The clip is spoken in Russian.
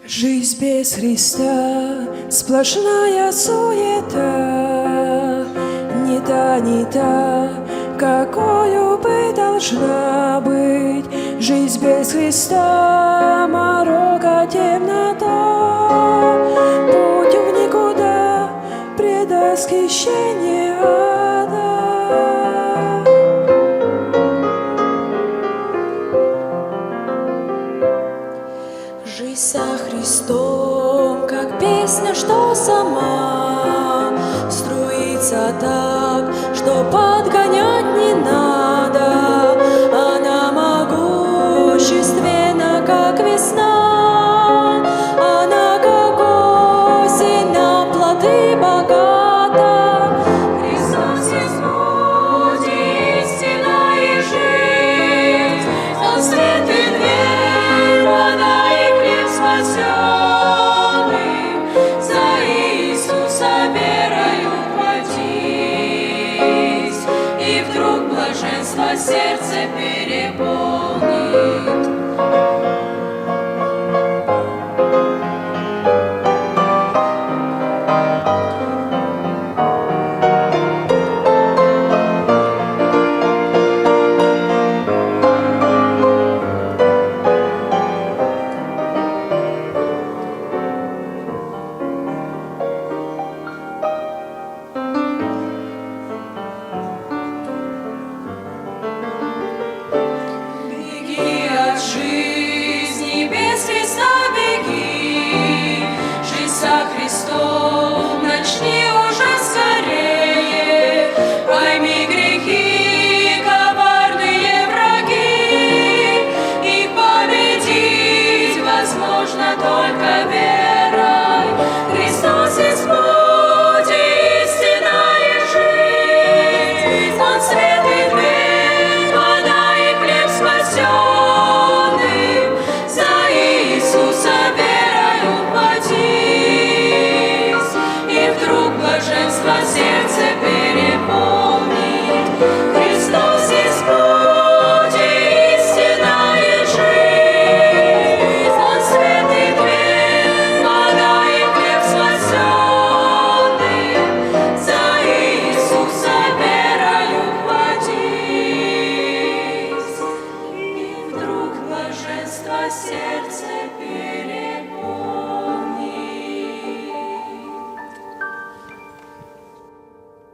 Жизнь без Христа — сплошная суета, не та, какою бы должна быть. Жизнь без Христа — морока, темнота, путь в никуда, предвосхищение ада. Жизнь со Христом, как песня, что сама струится так, что подгонять не надо. Она могущественна, как весна, она как осень на плоды богата. Христос есть путь, истина и жизнь, Он свет и дверь, вода и хлеб спасет.